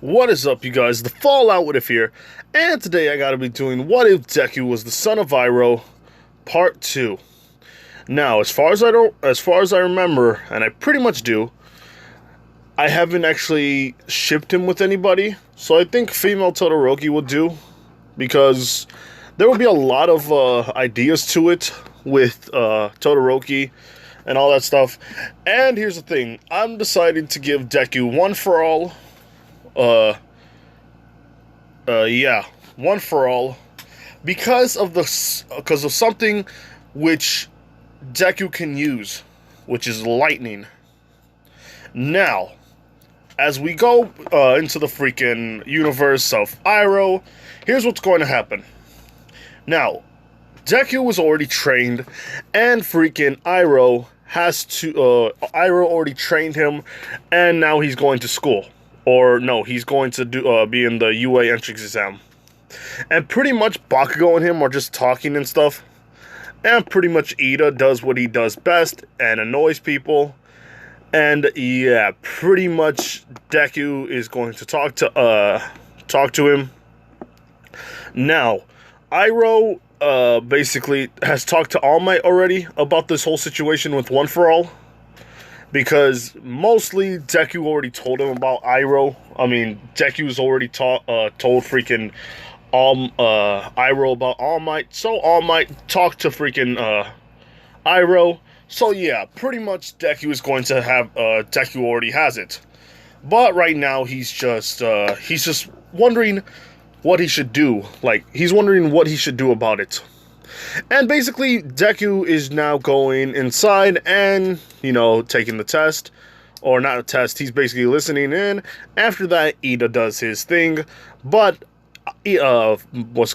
What is up, you guys? The Fallout What If here, and today I gotta be doing What If Deku Was the Son of Iroh, Part 2. Now, as far as I remember, and I pretty much do, I haven't actually shipped him with anybody, so I think female Todoroki would do, because there will be a lot of ideas to it with Todoroki and all that stuff. And here's the thing, I'm deciding to give Deku one for all. One for all, because of something which Deku can use, which is lightning. Now, as we go into the freaking universe of Iroh, here's what's going to happen. Now, Deku was already trained, and freaking Iroh already trained him, and now he's going to school. Or no, he's going to be in the UA entrance exam. And pretty much Bakugo and him are just talking and stuff. And pretty much Ida does what he does best and annoys people. And yeah, pretty much Deku is going to talk to him. Now, Iroh basically has talked to All Might already about this whole situation with One For All. Because mostly Deku already told him about Iroh. I mean, Deku's already told freaking Iroh about All Might. So All Might talked to freaking Iroh. So yeah, pretty much Deku is going to have Deku already has it. But right now he's just wondering what he should do. Like, he's wondering what he should do about it. And basically, Deku is now going inside and, taking the test. Or not a test, he's basically listening in. After that, Ida does his thing. But, what's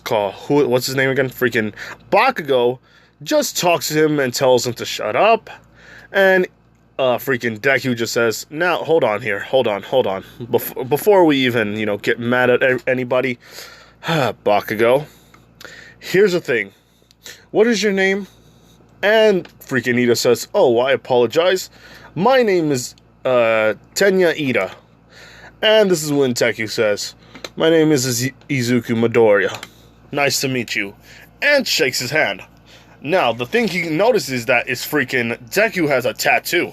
his name again? Freaking Bakugo just talks to him and tells him to shut up. And, freaking Deku just says, now, hold on here, hold on. Before we even, get mad at anybody, Bakugo, here's the thing. What is your name? And freaking Ida says, oh, I apologize. My name is Tenya Ida. And this is when Deku says, my name is Izuku Midoriya. Nice to meet you. And shakes his hand. Now, the thing he notices that is freaking Deku has a tattoo.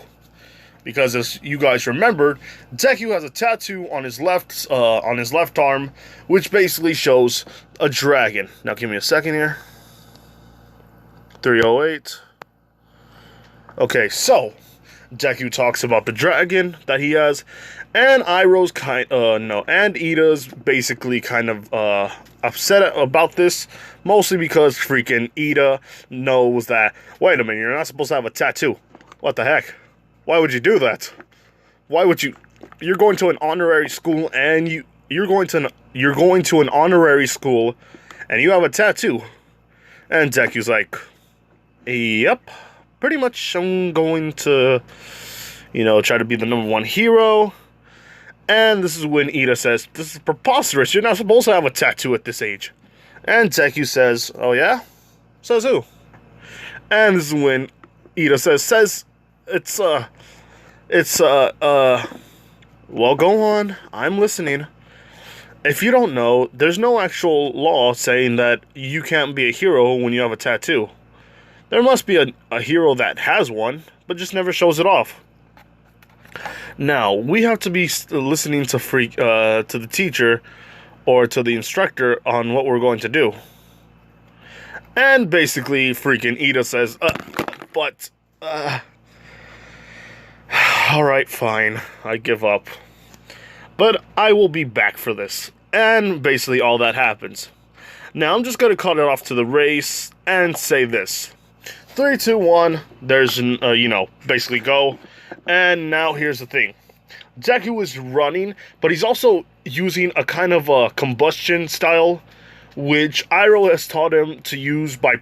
Because as you guys remembered, Deku has a tattoo on his left arm, which basically shows a dragon. Now give me a second here. 308. Okay, so Deku talks about the dragon that he has, and Iroh's and Ida's basically kind of upset about this, mostly because freaking Ida knows that, wait a minute, you're not supposed to have a tattoo. What the heck? Why would you do that? Why would you? You're going to an honorary school, and you're going to an honorary school, and you have a tattoo. And Deku's like, yep, pretty much I'm going to, try to be the #1 hero. And this is when Ida says, this is preposterous, you're not supposed to have a tattoo at this age. And Deku says, oh yeah? Says who? And this is when Ida says, well, go on, I'm listening. If you don't know, there's no actual law saying that you can't be a hero when you have a tattoo. There must be a hero that has one, but just never shows it off. Now, we have to be listening to the teacher or to the instructor on what we're going to do. And basically, freaking Ida says, alright, fine, I give up. But I will be back for this. And basically all that happens. Now, I'm just going to cut it off to the race and say this. 3, 2, 1, there's, basically go. And now here's the thing. Deku is running, but he's also using a kind of a combustion style, which Iroh has taught him to use by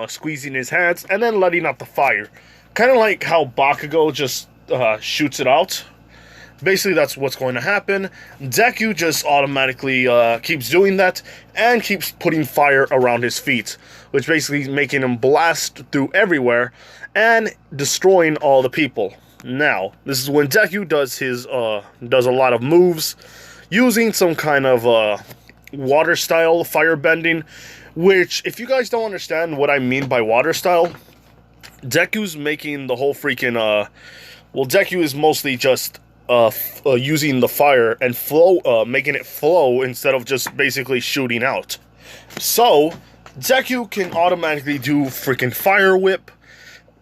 squeezing his hands and then letting out the fire. Kind of like how Bakugo just shoots it out. Basically, that's what's going to happen. Deku just automatically keeps doing that and keeps putting fire around his feet, which basically is making him blast through everywhere and destroying all the people. Now, this is when Deku does a lot of moves, using some kind of water style fire bending, which, if you guys don't understand what I mean by water style, Deku's making the whole freaking well, Deku is mostly just using the fire and flow, making it flow instead of just basically shooting out. So Deku can automatically do freaking fire whip,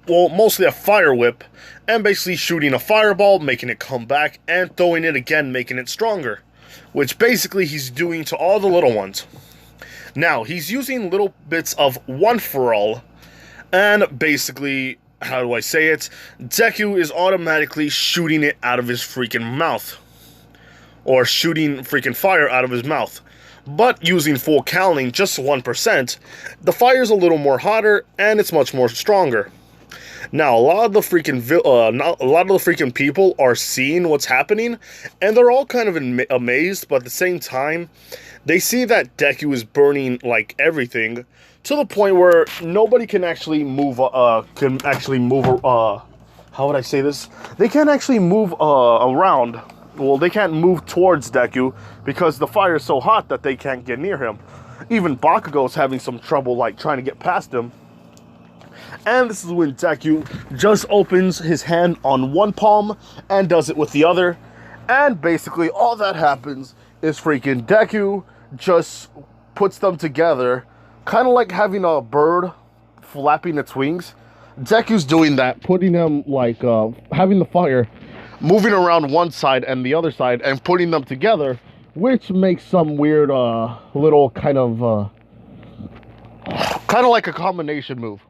well, mostly a fire whip, and basically shooting a fireball, making it come back, and throwing it again, making it stronger, which basically he's doing to all the little ones. Now, he's using little bits of One For All, and basically, how do I say it? Deku is automatically shooting it out of his freaking mouth, or shooting freaking fire out of his mouth. But using full cowling, just 1%, the fire's a little more hotter, and it's much more stronger. Now, a lot of the freaking people are seeing what's happening, and they're all kind of amazed, but at the same time, they see that Deku is burning like everything, to the point where nobody can actually move, how would I say this? They can't actually move around. Well, they can't move towards Deku because the fire is so hot that they can't get near him. Even Bakugo's having some trouble, like, trying to get past him. And this is when Deku just opens his hand on one palm and does it with the other. And basically all that happens is freaking Deku just puts them together, kind of like having a bird flapping its wings. Deku's doing that, putting them like, having the fire moving around one side and the other side and putting them together, which makes some weird little kind of like a combination move.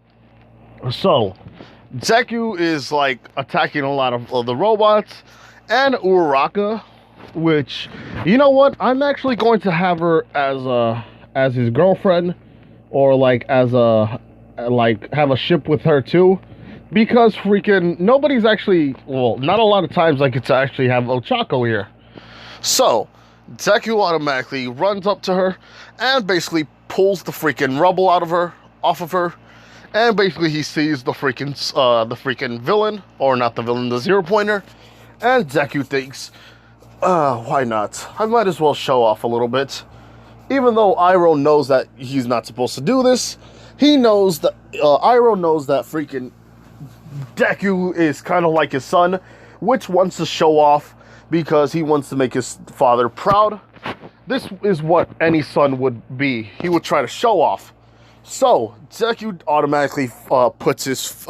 So Deku is like attacking a lot of the robots, and Uraraka, which, you know what, I'm actually going to have her as his girlfriend, or like as a, like, have a ship with her too, because freaking nobody's actually, well, not a lot of times I get to actually have Ochako here. So Deku automatically runs up to her and basically pulls the freaking rubble off of her, and basically he sees the freaking villain, or not the villain, the 0-pointer, and Deku thinks, why not? I might as well show off a little bit. Even though Iroh knows that he's not supposed to do this, he knows that, Iroh knows that freaking Deku is kind of like his son, which wants to show off because he wants to make his father proud. This is what any son would be. He would try to show off. So Deku automatically puts his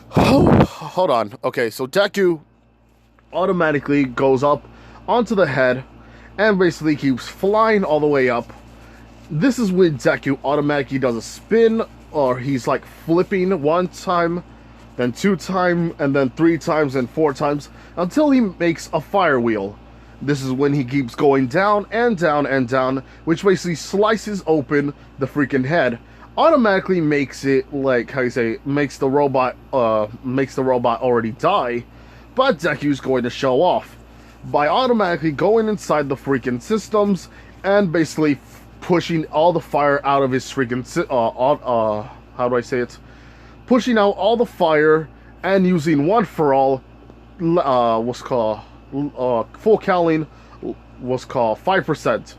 hold on. Okay, so Deku automatically goes up onto the head and basically keeps flying all the way up. This is when Deku automatically does a spin, or he's like flipping one time, then 2 times, and then 3 times, and 4 times, until he makes a fire wheel. This is when he keeps going down and down and down, which basically slices open the freaking head. Automatically makes it, like, how you say, makes the robot already die. But Deku's going to show off by automatically going inside the freaking systems and basically pushing all the fire out of his freaking how do I say it? Pushing out all the fire and using One For All, what's called full cowling, was called 5%.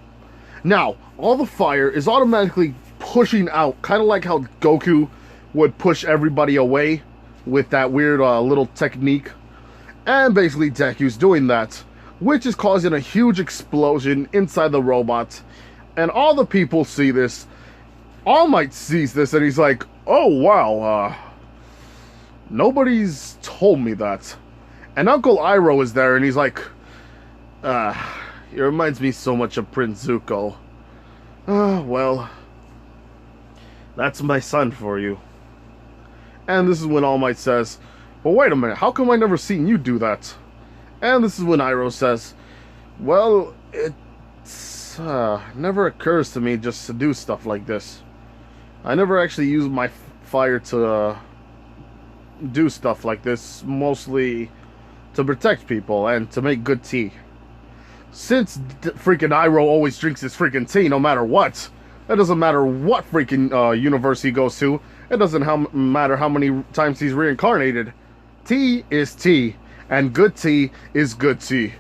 Now, all the fire is automatically pushing out, kind of like how Goku would push everybody away with that weird little technique. And basically Deku's doing that, which is causing a huge explosion inside the robot. And all the people see this. All Might sees this and he's like, oh wow, nobody's told me that. And Uncle Iroh is there and he's like, it reminds me so much of Prince Zuko. Well, that's my son for you. And this is when All Might says, well, wait a minute, how come I never seen you do that? And this is when Iroh says, well, it never occurs to me just to do stuff like this. I never actually use my fire to do stuff like this, mostly to protect people and to make good tea. Since freaking Iroh always drinks his freaking tea no matter what, it doesn't matter what freaking universe he goes to, it doesn't matter how many times he's reincarnated, tea is tea, and good tea is good tea.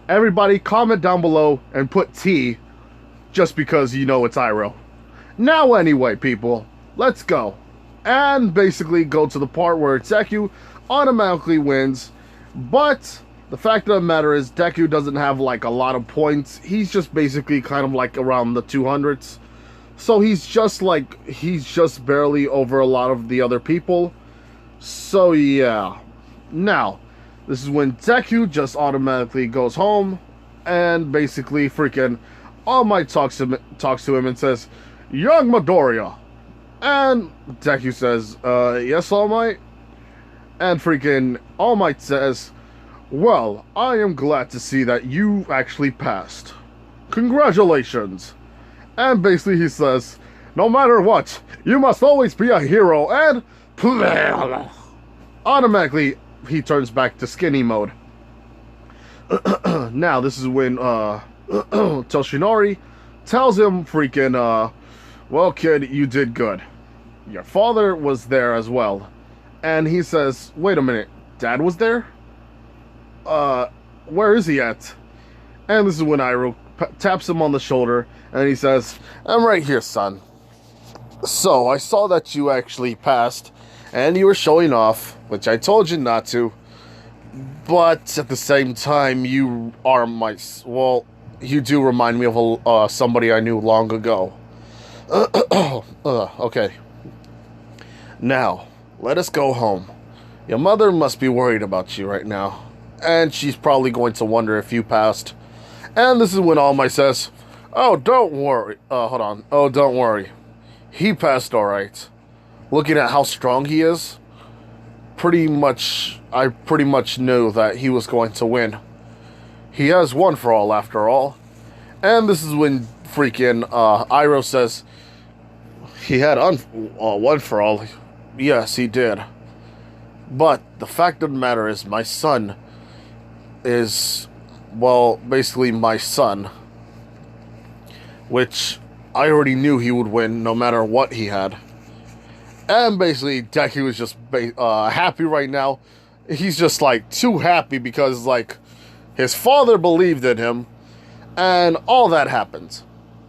Everybody comment down below and put T just because you know it's iroh. Now anyway, people, let's go. And basically go to the part where Deku automatically wins. But the fact of the matter is Deku doesn't have like a lot of points. He's just basically kind of like around the 200s. So he's just barely over a lot of the other people. So yeah. Now, this is when Deku just automatically goes home and basically freaking All Might talks to him and says, "Young Midoriya." And Deku says, "Yes, All Might." And freaking All Might says, "Well, I am glad to see that you actually passed. Congratulations." And basically he says, "No matter what, you must always be a hero," and automatically he turns back to skinny mode. Now this is when Toshinori tells him freaking, "Well, kid, you did good. Your father was there as well." And he says, "Wait a minute, Dad was there? Where is he at?" And this is when Iroh taps him on the shoulder and he says, "I'm right here, son. So, I saw that you actually passed and you were showing off, which I told you not to. But at the same time, you are well, you do remind me of somebody I knew long ago. Okay. Now, let us go home. Your mother must be worried about you right now. And she's probably going to wonder if you passed." And this is when All Might says, "Oh, don't worry. Hold on. Oh, don't worry. He passed alright. Looking at how strong he is, I pretty much knew that he was going to win. He has one for all after all." And this is when freaking Iroh says, "He had one for all. Yes, he did. But the fact of the matter is my son is, well, basically my son. Which I already knew he would win no matter what he had." And basically, Deku is just happy right now. He's just like too happy because like his father believed in him, and all that happens.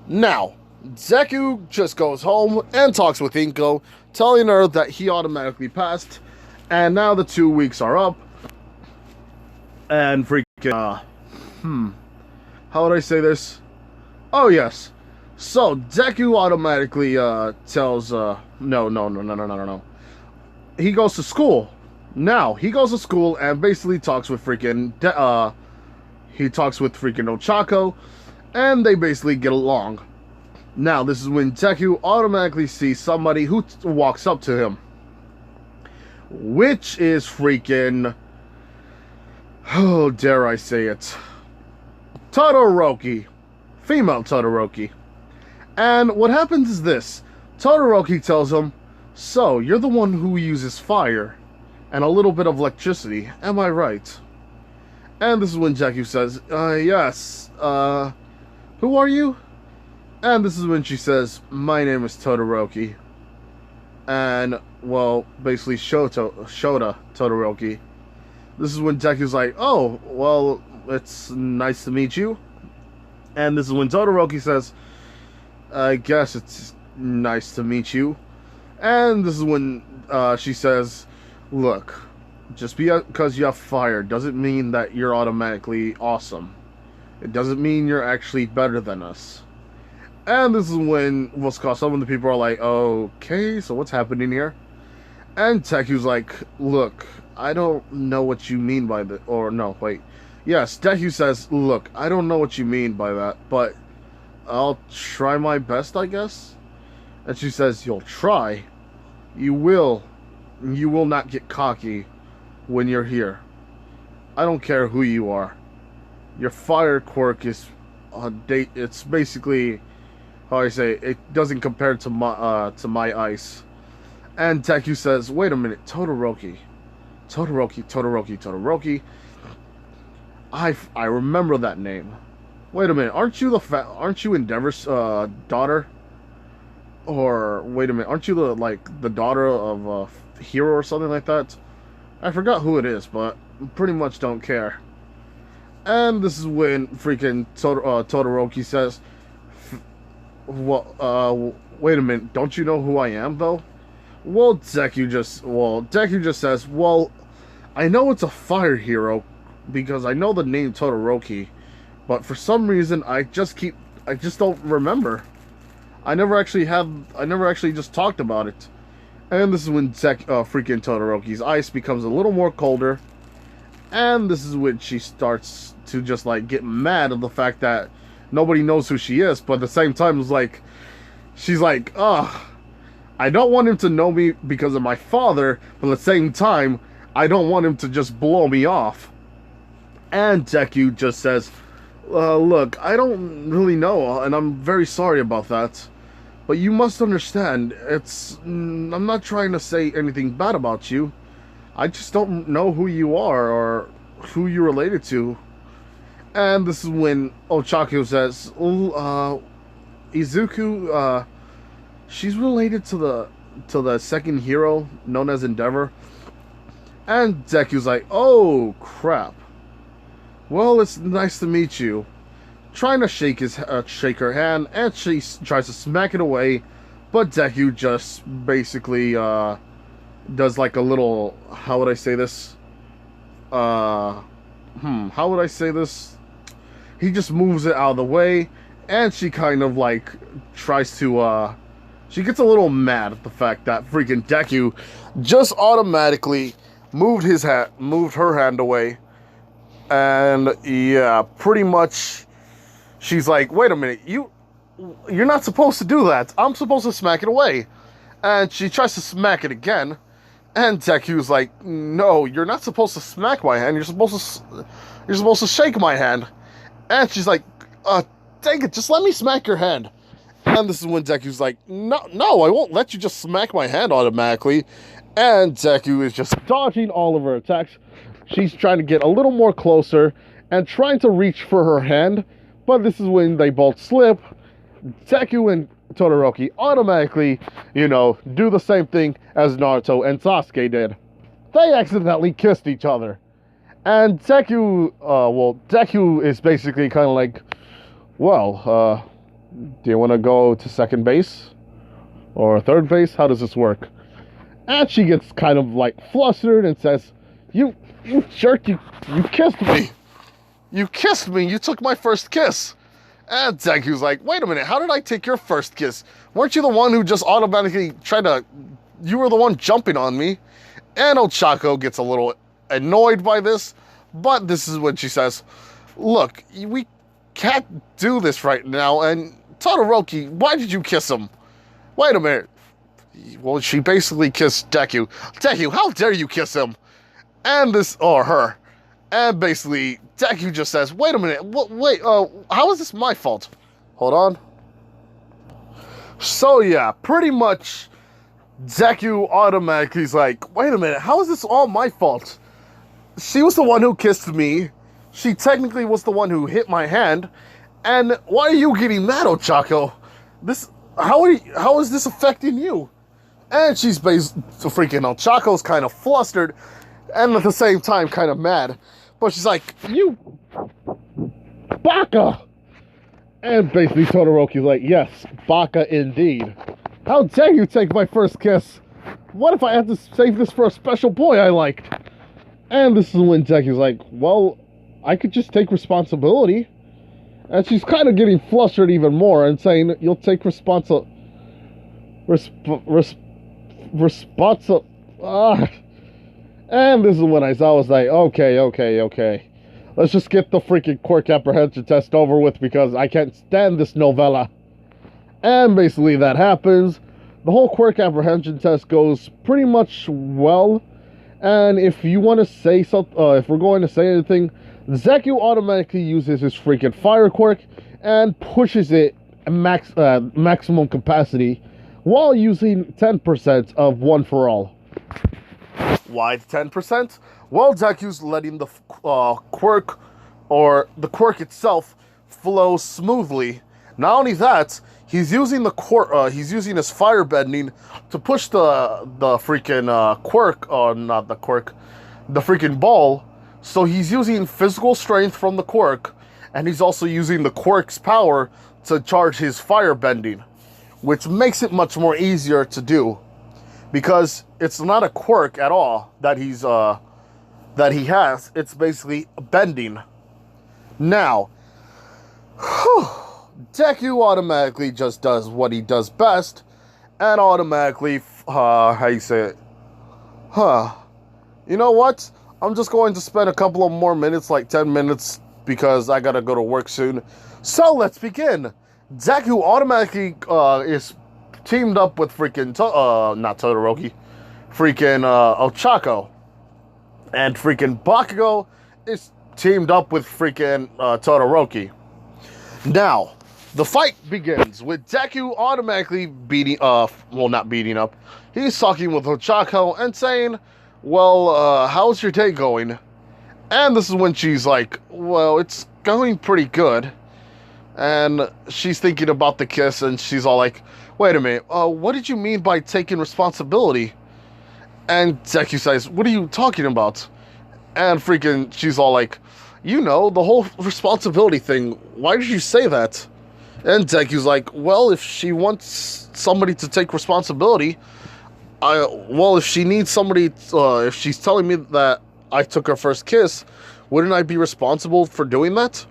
Now, Deku just goes home and talks with Inko, telling her that he automatically passed, and now the 2 weeks are up. And freaking, how would I say this? Oh yes. So Deku automatically tells no. He goes to school. Now he goes to school and basically talks with freaking Ochako, and they basically get along. Now this is when Deku automatically sees somebody who walks up to him, which is freaking, oh, dare I say it, Todoroki, female Todoroki. And what happens is this: Todoroki tells him, "So, you're the one who uses fire and a little bit of electricity, am I right?" And this is when Deku says, "Yes, who are you?" And this is when she says, "My name is Todoroki." And, well, basically Shota Todoroki. This is when Deku's like, "Oh, well, it's nice to meet you." And this is when Todoroki says, "I guess it's nice to meet you." And this is when she says, "Look, just because you have fire doesn't mean that you're automatically awesome. It doesn't mean you're actually better than us." And this is when some of the people are like, "Okay, so what's happening here?" And Deku's like, "Look, I don't know what you mean by that." Or no, wait. Yes, Deku says, "Look, I don't know what you mean by that, but I'll try my best, I guess." And she says, "You'll try. You will not get cocky when you're here. I don't care who you are. Your fire quirk is it's basically, how I say, it doesn't compare to my ice." And Deku says, "Wait a minute, Todoroki. I remember that name. Wait a minute, aren't you Endeavor's daughter? Or wait a minute, aren't you the daughter of a hero or something like that? I forgot who it is, but pretty much don't care." And this is when freaking Todoroki says, "Well, wait a minute, don't you know who I am, though?" Deku just says, "Well, I know it's a fire hero because I know the name Todoroki, but for some reason I just don't remember. I never actually just talked about it." And this is when freaking Todoroki's ice becomes a little more colder, and this is when she starts to just like get mad at the fact that nobody knows who she is, but at the same time it's like she's like, "Ugh, I don't want him to know me because of my father, but at the same time, I don't want him to just blow me off." And Deku just says, "Look, I don't really know, and I'm very sorry about that. But you must understand, I'm not trying to say anything bad about you. I just don't know who you are or who you're related to." And this is when Ochako says, "Izuku, she's related to the second hero known as Endeavor." And Deku's like, "Oh crap. Well, it's nice to meet you." Trying to shake her hand, and she tries to smack it away, but Deku just basically does like a little, how would I say this? How would I say this? He just moves it out of the way, and she kind of like tries to she gets a little mad at the fact that freaking Deku just automatically moved her hand away. And yeah, pretty much she's like, "Wait a minute, you're not supposed to do that. I'm supposed to smack it away." And she tries to smack it again, and Deku's like, "No, you're not supposed to smack my hand. You're supposed to shake my hand." And she's like, "Dang it, just let me smack your hand." And this is when Deku's like, no, I won't let you just smack my hand automatically." And Deku is just dodging all of her attacks. She's trying to get a little more closer and trying to reach for her hand, but this is when they both slip. Deku and Todoroki automatically, do the same thing as Naruto and Sasuke did. They accidentally kissed each other. And Deku is basically kind of like, "Well, do you want to go to second base? Or third base? How does this work?" And she gets kind of like flustered and says, You jerk, you kissed me. You kissed me. You took my first kiss." And Deku's like, "Wait a minute, how did I take your first kiss? Weren't you the one who just automatically you were the one jumping on me?" And Ochako gets a little annoyed by this, but this is when she says, "Look, we can't do this right now, and Todoroki, why did you kiss him? Wait a minute." Well, she basically kissed Deku. "Deku, how dare you kiss him?" And her. And basically, Deku just says, "Wait a minute, how is this my fault?" Hold on. So yeah, pretty much, Deku automatically is like, "Wait a minute, how is this all my fault? She was the one who kissed me. She technically was the one who hit my hand. And why are you getting mad, Ochako? How is this affecting you?" And she's freaking Ochako's kind of flustered, and at the same time kind of mad. But she's like, "You baka!" And basically Todoroki's like, "Yes, baka indeed. How dare you take my first kiss? What if I had to save this for a special boy I liked?" And this is when Deku's like, "Well, I could just take responsibility." And she's kind of getting flustered even more and saying, "You'll take responsibility. And this is when I was like, okay. Let's just get the freaking quirk apprehension test over with because I can't stand this novella." And basically that happens. The whole quirk apprehension test goes pretty much well. And if you want to say something, if we're going to say anything, Deku automatically uses his freaking fire quirk and pushes it maximum capacity while using 10% of One For All. Why 10%? Well, Deku's letting the quirk, or the quirk itself, flow smoothly. Not only that, he's using he's using his fire bending to push the freaking quirk, or not the quirk, the freaking ball So he's using physical strength from the quirk, and he's also using the quirk's power to charge his fire bending, which makes it much more easier to do, because it's not a quirk at all that he has. It's basically bending. Now, Deku automatically just does what he does best, and automatically, how you say it? You know what? I'm just going to spend a couple of more minutes, like 10 minutes, because I gotta go to work soon. So let's begin. Deku automatically is teamed up with freaking not Todoroki, freaking Ochako, and freaking Bakugo is teamed up with freaking Todoroki. Now, the fight begins with Deku automatically beating, not beating up. He's talking with Ochako and saying, well, how's your day going? And this is when she's like, well, it's going pretty good. And she's thinking about the kiss, and she's all like, wait a minute, what did you mean by taking responsibility? And Deku says, what are you talking about? And freaking, she's all like, you know, the whole responsibility thing. Why did you say that? And Deku's like, well, if she wants somebody to take responsibility, if she needs somebody, if she's telling me that I took her first kiss, wouldn't I be responsible for doing that?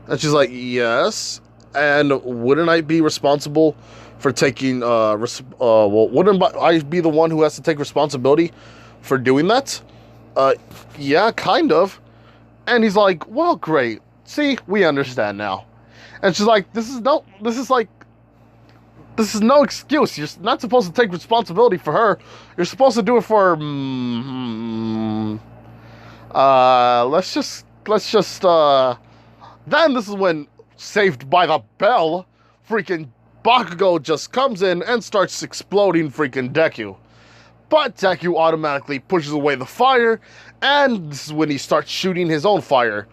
And she's like, yes. And wouldn't I be responsible for taking, wouldn't I be the one who has to take responsibility for doing that? Yeah, kind of. And he's like, well, great. See, we understand now. And she's like, this is no excuse. You're not supposed to take responsibility for her. You're supposed to do it for, let's just, then this is when, saved by the bell, freaking Bakugo just comes in and starts exploding freaking Deku. But Deku automatically pushes away the fire, and this is when he starts shooting his own fire.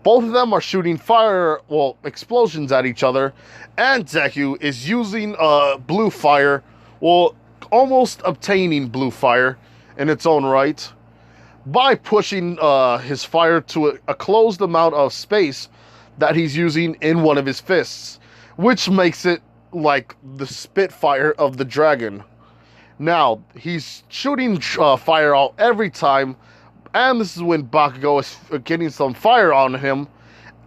Both of them are shooting explosions at each other, and Deku is using blue fire, almost obtaining blue fire in its own right, by pushing his fire to a closed amount of space that he's using in one of his fists, which makes it like the Spitfire of the dragon. Now, he's shooting fire out every time, and this is when Bakugo is getting some fire on him,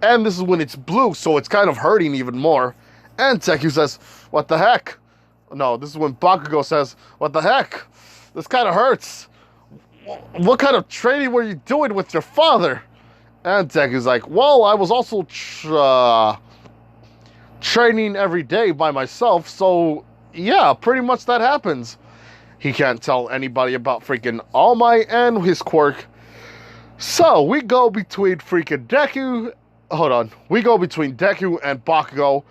and this is when it's blue, so it's kind of hurting even more. And Deku says, what the heck? No, this is when Bakugo says, what the heck? This kind of hurts. What kind of training were you doing with your father? And Deku's like, well, I was also training every day by myself, so yeah, pretty much that happens. He can't tell anybody about freaking All Might and his quirk. So, we go between freaking Deku... Hold on. We go between Deku and Bakugo,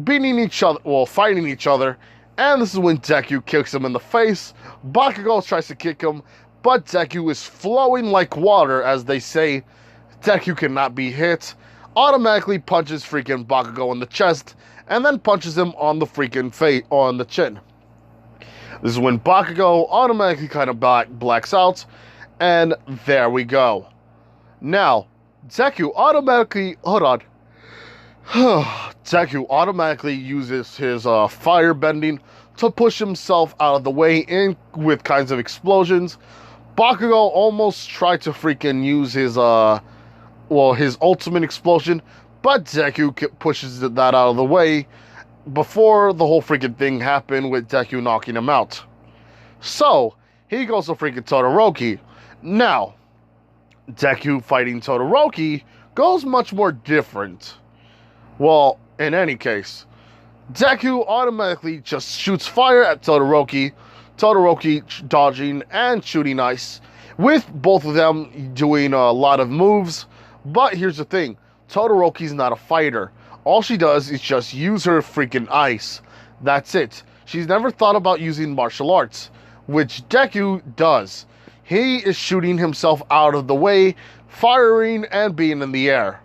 beating each other, fighting each other. And this is when Deku kicks him in the face. Bakugo tries to kick him, but Deku is flowing like water, as they say. Deku cannot be hit. Automatically punches freaking Bakugo in the chest, and then punches him on the freaking face, on the chin. This is when Bakugo automatically kind of blacks out, and there we go. Now, Deku automatically, Deku automatically uses his fire bending to push himself out of the way in with kinds of explosions. Bakugo almost tried to freaking use his his ultimate explosion, but Deku pushes that out of the way before the whole freaking thing happened with Deku knocking him out. So, he goes to freaking Todoroki. Now, Deku fighting Todoroki goes much more different. Well, in any case, Deku automatically just shoots fire at Todoroki, Todoroki dodging and shooting ice, with both of them doing a lot of moves. But here's the thing, Todoroki's not a fighter. All she does is just use her freaking ice. That's it. She's never thought about using martial arts, which Deku does. He is shooting himself out of the way, firing and being in the air.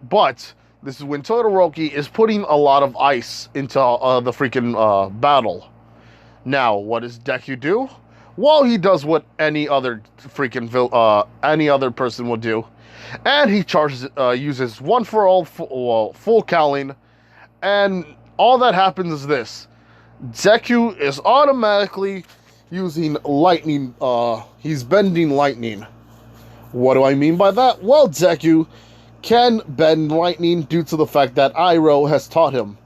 But this is when Todoroki is putting a lot of ice into the freaking battle. Now, what does Deku do? Well, he does what any other freaking any other person would do. And he uses one for all full cowling, and all that happens is this. Deku is automatically using lightning, he's bending lightning. What do I mean by that? Well, Deku can bend lightning due to the fact that Iroh has taught him.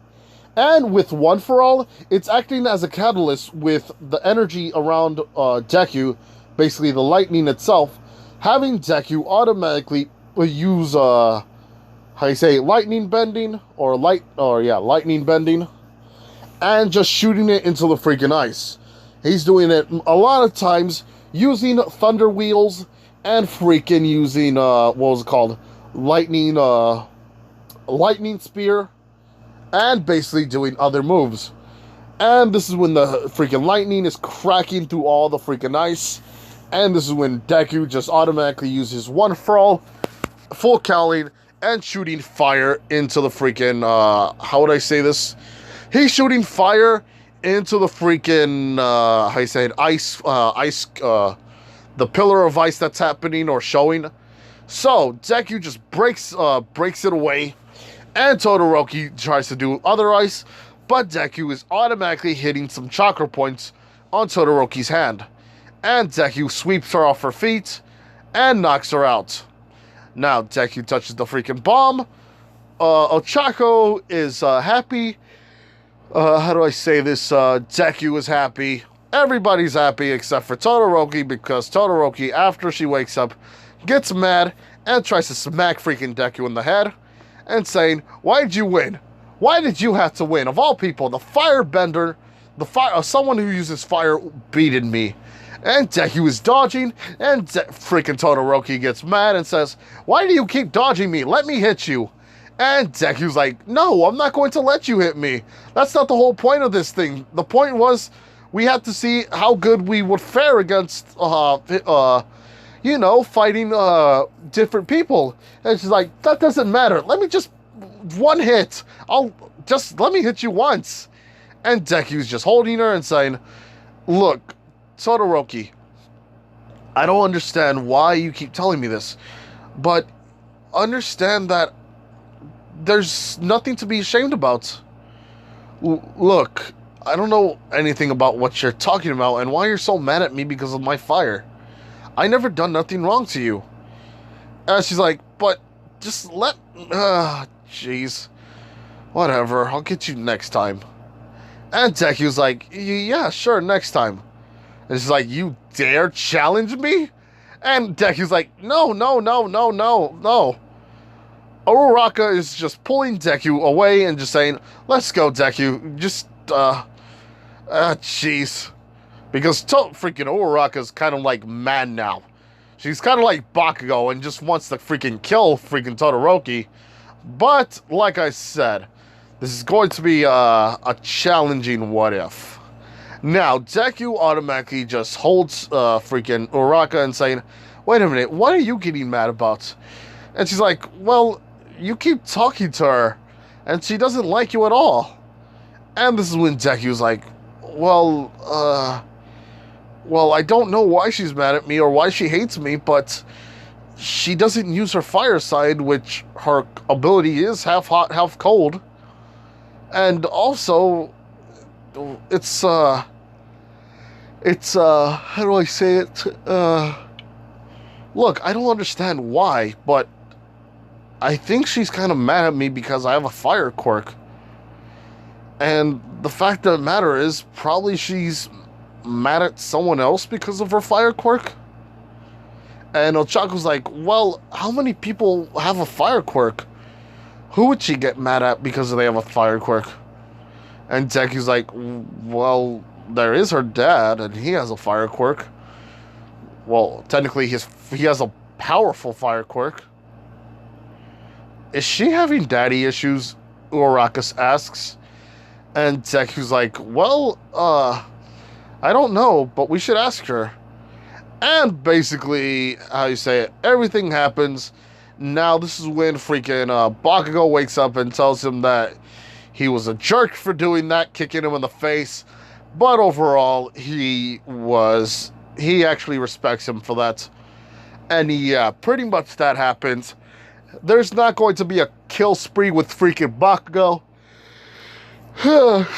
And with One For All, it's acting as a catalyst with the energy around Deku, basically the lightning itself, having Deku automatically use lightning bending lightning bending, and just shooting it into the freaking ice. He's doing it a lot of times using thunder wheels and freaking using lightning spear, and basically doing other moves. And this is when the freaking lightning is cracking through all the freaking ice. And this is when Deku just automatically uses One For All, full cowling, and shooting fire into the freaking, how would I say this? He's shooting fire into the freaking, the pillar of ice that's happening or showing. So, Deku just breaks it away, and Todoroki tries to do other ice, but Deku is automatically hitting some chakra points on Todoroki's hand. And Deku sweeps her off her feet and knocks her out. Now, Deku touches the freaking bomb. Ochako is happy. How do I say this? Deku is happy. Everybody's happy except for Todoroki, because Todoroki, after she wakes up, gets mad and tries to smack freaking Deku in the head and saying, "Why did you win? Why did you have to win? Of all people, the firebender, someone who uses fire beated me." And Deku is dodging, and freaking Todoroki gets mad and says, "Why do you keep dodging me? Let me hit you." And Deku's like, "No, I'm not going to let you hit me. That's not the whole point of this thing. The point was we had to see how good we would fare against, fighting different people." And she's like, "That doesn't matter. Let me just one hit. Let me hit you once." And Deku's just holding her and saying, "Look, Todoroki, I don't understand why you keep telling me this, but understand that there's nothing to be ashamed about. Look, I don't know anything about what you're talking about and why you're so mad at me because of my fire. I never done nothing wrong to you." And she's like, "But just jeez. Whatever, I'll get you next time." And Deku's like, "Yeah, sure, next time." And she's like, "You dare challenge me?" And Deku's like, No. Uraraka is just pulling Deku away and just saying, "Let's go, Deku. Just, jeez." Because freaking Uraraka's kind of like mad now. She's kind of like Bakugo and just wants to freaking kill freaking Todoroki. But, like I said, this is going to be a challenging what if. Now, Deku automatically just holds freaking Uraraka and saying, "Wait a minute, what are you getting mad about?" And she's like, "Well, you keep talking to her, and she doesn't like you at all." And this is when Deku's like, well, I don't know why she's mad at me or why she hates me, but she doesn't use her fire side, which her ability is half hot, half cold. And also, it's how do I say it? Look, I don't understand why, but I think she's kind of mad at me because I have a fire quirk. And the fact of the matter is, probably she's mad at someone else because of her fire quirk. And Ochako's like, well, how many people have a fire quirk? Who would she get mad at because they have a fire quirk? And Deku's like, well, there is her dad, and he has a fire quirk. Well, technically, he has a powerful fire quirk. Is she having daddy issues? Uraraka asks. And Deku's like, well, I don't know, but we should ask her. And basically, how you say it, everything happens. Now, this is when freaking Bakugo wakes up and tells him that he was a jerk for doing that, kicking him in the face. But overall, he actually respects him for that. And yeah, pretty much that happens. There's not going to be a kill spree with freaking Bakugo.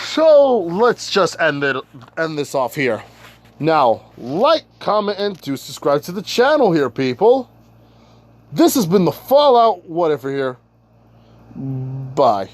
So let's just end this off here. Now, like, comment, and do subscribe to the channel here, people. This has been the Fallout Whatever here. Bye.